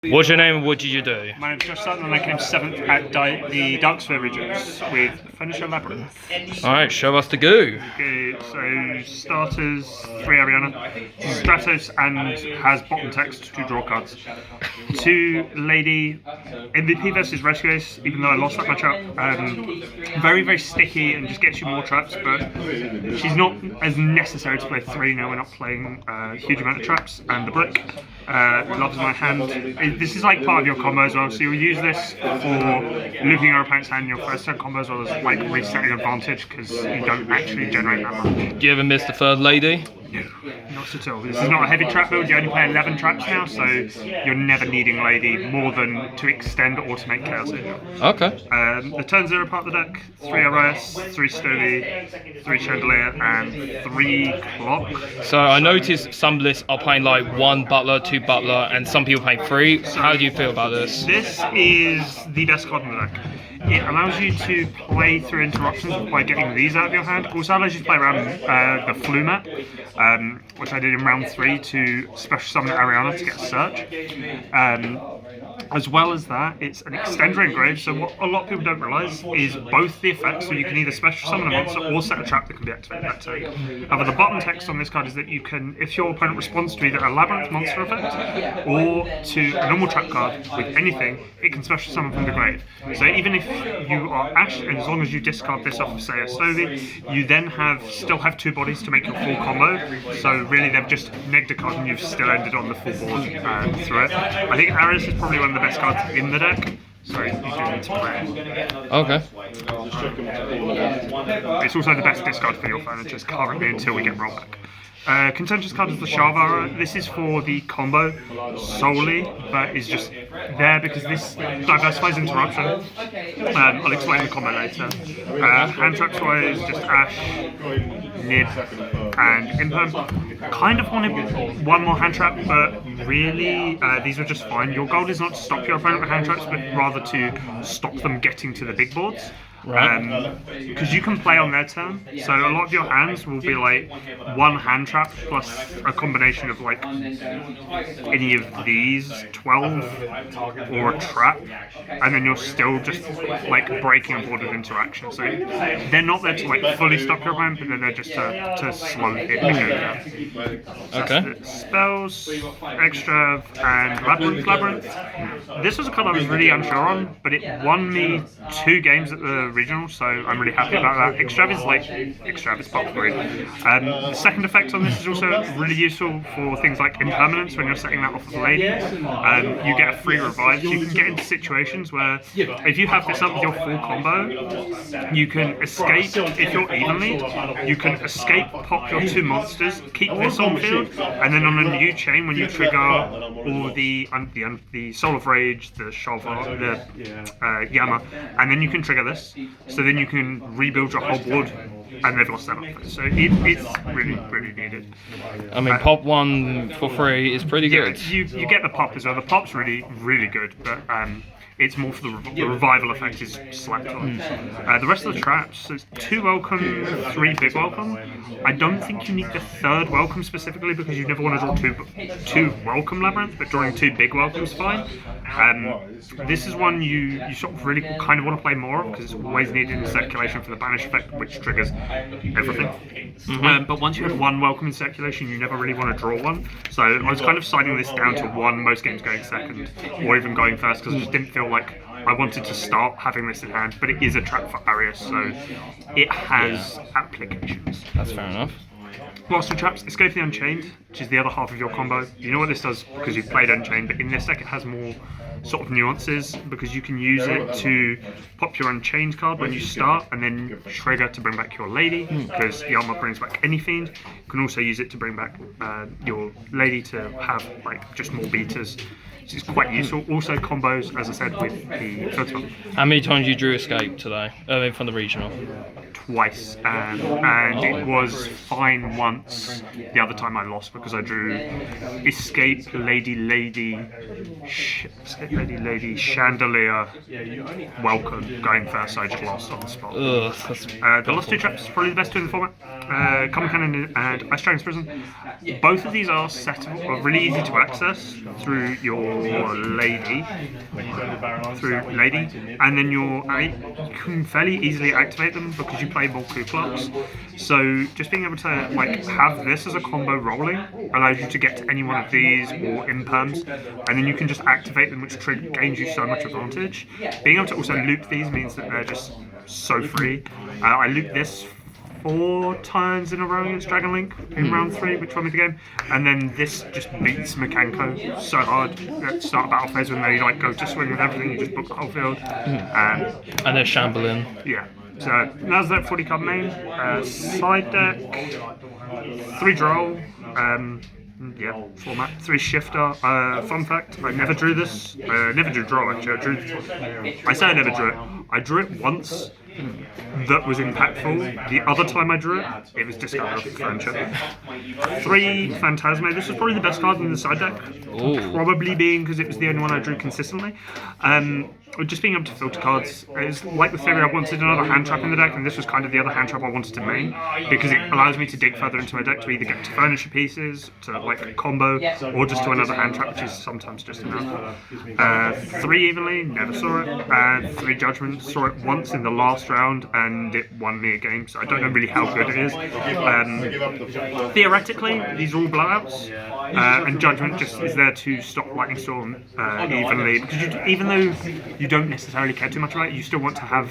What's your name and what did you do? My name's Josh Sutton and I came 7th at the Darksford regions with Finisher Labrynth. Alright, show us the goo. Okay, so starters, 3 Ariana, Stratos and has bottom text, 2 draw cards. 2 Lady, MVP versus Rescue Ace, even though I lost that matchup. Very, very sticky and just gets you more traps, but she's not as necessary to play 3 now. We're not playing a huge amount of traps. And the Brick loves my hand. This is like part of your combo as well, so you'll use this for looping your opponent's hand in your first turn combo as well as like resetting advantage because you don't actually generate that much. Do you ever miss the third lady? No, not at all. This is not a heavy trap build, you only play 11 traps now, so you're never needing Lady more than to extend or to make Chaos in. Okay. The turn 0 part of the deck, 3 Arias, 3 Stovey, 3 Chandelier, and 3 Clock. So I noticed some lists are playing like 1 Butler, 2 Butler, and some people playing 3. How do you feel about this? This is the best card in the deck. It allows you to play through interruptions by getting these out of your hand. Also allows you to play around the Flu map, which I did in round 3 to special summon Ariana to get a search. As well as that, it's an extender engrave, so what a lot of people don't realise is both the effects, so you can either special summon a monster or set a trap that can be activated that turn. However, the bottom text on this card is that you can, if your opponent responds to either a Labrynth monster effect or to a normal trap card with anything, it can special summon from the grave. So even if you are Ash, and as long as you discard this off, say, a Stovey, you then still have 2 bodies to make your full combo, so really they've just negged a card and you've still ended on the full board through it. I think Arias is probably one of the best cards in the deck. Sorry, you do need to play it. Okay. It's also the best discard for your furniture currently until we get rollback. Contentious card is the Sharvara. This is for the combo solely, but is just there because this diversifies interruption. I'll explain the combo later. Hand traps wise, just Ash, Nib, and Imperm. Kind of wanted 1 more hand trap, but really these were just fine. Your goal is not to stop your opponent with hand traps, but rather to stop them getting to the big boards. Because you can play on their turn, so a lot of your hands will be like 1 hand trap plus a combination of like any of these 12 or a trap, and then you're still just like breaking a board of interaction. So they're not there to like fully stop your opponent, but then they're just to slow it down. Okay. Spells, Extra, and Labrynth. This was a card I was really unsure on, but it won me 2 games at the regional, so I'm really happy about that. Extrav is like Extrav is pop 3. The second effect on this is also really useful for things like impermanence when you're setting that off of a lady. You get a free revive. So you can get into situations where if you have this up with your full combo, you can escape if you're even lead. You can escape, pop your 2 monsters, keep this on field, and then on a new chain when you trigger all the Soul of Rage, the Shalvar, the Yama, and then you can trigger this. So then you can rebuild your whole board, and they've lost that off. So it's really, really needed. I mean, pop 1 for free is pretty good. You get the pop as well. The pop's really, really good, but it's more for the revival effect is slapped on. The rest of the traps, there's 2 welcome, 3 big welcome. I don't think you need the 3rd welcome specifically because you never want to draw 2 welcome Labrynth, but drawing 2 big welcomes fine. This is one you sort of really kind of want to play more of because it's always needed in circulation for the banish effect, which triggers everything. But once you have 1 welcome in circulation, you never really want to draw 1. So I was kind of siding this down to 1, most games going second, or even going first, because I just didn't feel like I wanted to start having this in hand. But it is a trap for Arias, so it has applications. That's fair enough. Lots of traps, Escape the Unchained, which is the other half of your combo. You know what this does because you've played Unchained, but in this deck it has more sort of nuances because you can use it to pop your Unchained card when you start and then trigger to bring back your Lady because Yama brings back any Fiend. You can also use it to bring back your Lady to have like just more beaters. It's quite useful. Also combos, as I said, with the filter. How many times you drew Escape today? From the regional? Twice, and it was fine once. The other time I lost because I drew Escape, Lady, Chandelier, Welcome going first, so I just lost on the spot. Ugh, The last 2 traps is probably the best 2 in the format. Common Cannon and Ice Dragon's Prison. Both of these are settable, are really easy to access through your lady, and then you can fairly easily activate them because you play more Ku Klux. So just being able to like have this as a combo rolling allows you to get to any one of these or imperms, and then you can just activate them, which gains you so much advantage. Being able to also loop these means that they're just so free. I looped this 4 turns in a row against Dragon Link in round 3, which won me the game, and then this just beats Mekanko so hard at the start of battle phase when they like go to swing with everything, you just book the whole field. And they're shambling. Yeah. So that's that 40 card main. Side deck, 3 draw. Yeah, format 3 shifter. Fun fact: I never drew this. Never drew draw actually. I say I never drew it. I drew it once. That was impactful. The other time I drew it, it was discarded for friendship. 3 Phantasme. This was probably the best card in the side deck. Ooh. Probably being because it was the only one I drew consistently. Just being able to filter cards is like the theory. I wanted another hand trap in the deck, and this was kind of the other hand trap I wanted to main because it allows me to dig further into my deck to either get to furniture pieces, to like a combo, or just to another hand trap, which is sometimes just enough. 3 Evenly, never saw it. 3 Judgment, saw it once in the last round, and it won me a game. So I don't know really how good it is. Theoretically, these are all blowouts, and Judgment just is there to stop Lightning Storm evenly because even though you don't necessarily care too much about it, you still want to have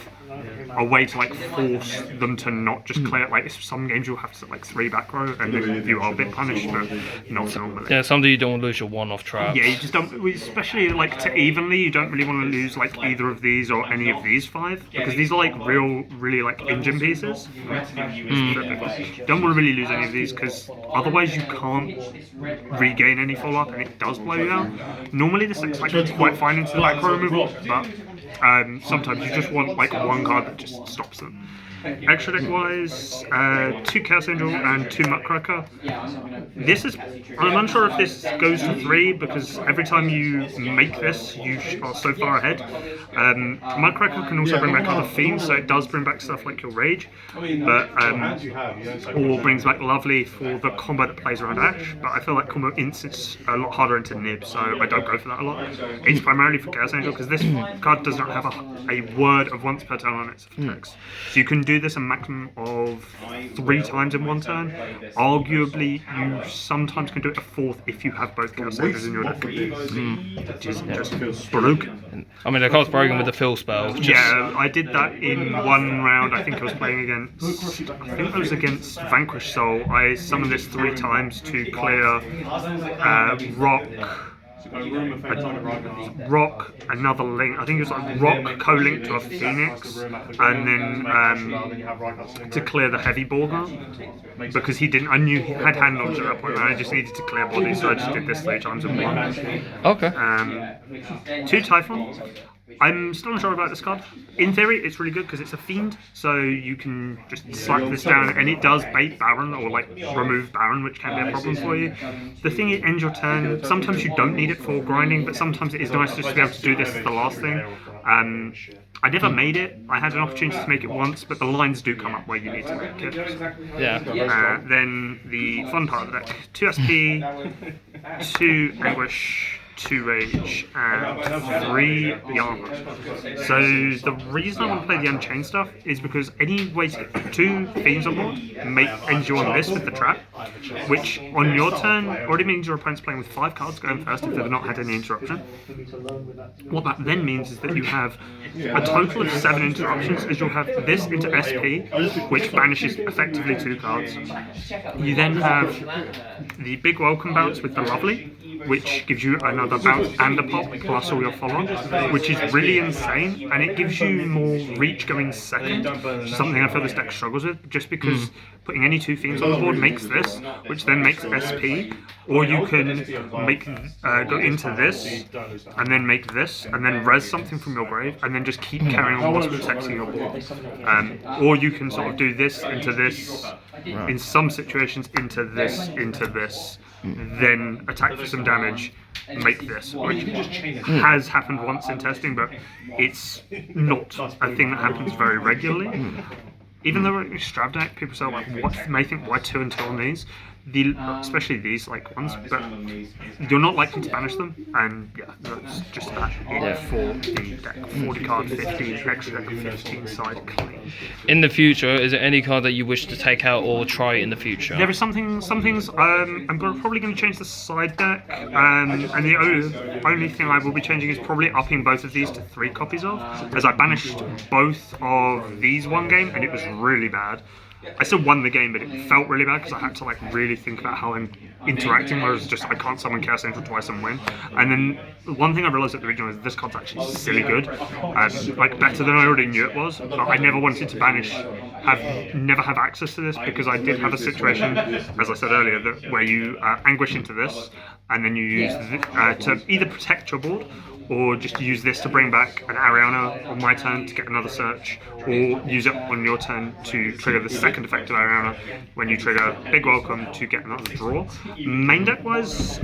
a way to like force them to not just clear it. Like some games you'll have to set like 3 back row and then you are a bit punished, but not normally. Yeah, sometimes you don't lose your one-off traps. Yeah, you just don't, especially like to evenly, you don't really want to lose like either of these or any of these 5 because these are like really like engine pieces. Don't want to really lose any of these because otherwise you can't regain any follow-up and it does blow you out. Normally this looks like quite fine into the back row removal, but sometimes you just want like one card that just stops them. Extra deck wise, 2 Chaos Angel and 2 Muckraker. This is, I'm unsure if this goes to 3 because every time you make this, you are so far ahead. Muckraker can also bring back other themes, so it does bring back stuff like your Rage, but or brings back Lovely for the combo that plays around Ash. But I feel like combo instance a lot harder into Nib, so I don't go for that a lot. It's primarily for Chaos Angel because this card does not have a word of once per turn on its effects, so you can do this a maximum of 3 times in one turn. Arguably, you sometimes can do it a 4th if you have both Chaos Angels in your deck, which is just broken. I mean, the card's broken with the fill spell. Yeah, I did that in one round. I think I was playing against, I think I was against Vanquish Soul. I summoned this 3 times to clear Rock, another link. I think it was like Rock co-linked to a Phoenix, and then to clear the Heavy Borger because he didn't. I knew he had hand knowledge at that point, and I just needed to clear body, so I just did this 3 times in one. Okay. 2 Typhon. I'm still unsure about this card. In theory, it's really good because it's a Fiend, so you can just slap this down, and it does bait Baron or like remove Baron, which can be a problem for you. The thing is, ends your turn. Sometimes you don't need it for grinding, but sometimes it is nice just to be able to do this as the last thing. I never made it. I had an opportunity to make it once, but the lines do come up where you need to make it. Yeah. Then the fun part of the deck: 2 SP, 2 Anguish, 2 Rage, and 3 Yama. So the reason I want to play the Unchained stuff is because any way to get 2 Fiends on board ends you on this with the trap, which on your turn already means your opponent's playing with 5 cards going first if they've not had any interruption. What that then means is that you have a total of 7 interruptions, as you'll have this into SP, which banishes effectively 2 cards. You then have the big welcome bounce with the Lovely, which gives you another bounce and a pop plus all your follow-on, which is really insane, and it gives you more reach going second, something I feel this deck struggles with, just because putting any 2 Fiends on the board makes this, which then makes SP, or you can make go into this, and then make this, and then res something from your grave, and then just keep carrying on whilst protecting your board. Or you can sort of do this into this, in some situations into this, then attack for some damage, make this, which has happened once in testing, but it's not a thing that happens very regularly. even though we're Strav deck, people say like, what may think why 2 and 2 on these, especially these like ones, but you're not likely to banish them, and yeah, that's just that for the deck. 40 card, 15 extra deck, 15 side clean. In the future, is there any card that you wish to take out or try in the future? There is some things. I'm probably going to change the side deck, and the only thing I will be changing is probably upping both of these to 3 copies of, as I banished both of these one game, and it was really bad. I still won the game, but it felt really bad because I had to like really think about how I'm interacting, whereas just I can't summon Chaos Angel twice and win. And then one thing I realised at the regional is this card's actually silly good, like better than I already knew it was. But I never wanted to banish, never have access to this, because I did have a situation, as I said earlier, that where you anguish into this, and then you use to either protect your board, or just use this to bring back an Ariana on my turn to get another search, or use it on your turn to trigger the second effect of Ariana when you trigger Big Welcome to get another draw. Main deck wise,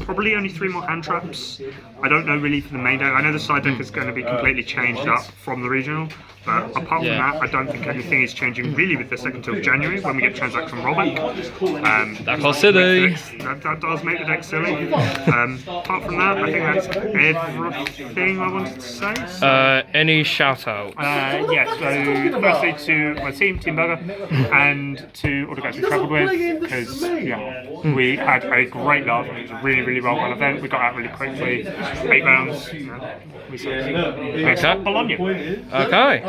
probably only 3 more hand traps. I don't know really for the main deck. I know the side deck is going to be completely changed up from the regional, but apart from that, I don't think anything is changing really with this deck until January when we get transaction rollback. That's silly. That does make the deck silly. Apart from that, I think that's everything I wanted to say. Any shout out? Yeah, so firstly to my team, Team Burger, and to all the guys we travelled with, because we had a great laugh. It was a really, really well run event. We got out really quickly. 8 rounds. We said, Okay. Bologna. Okay.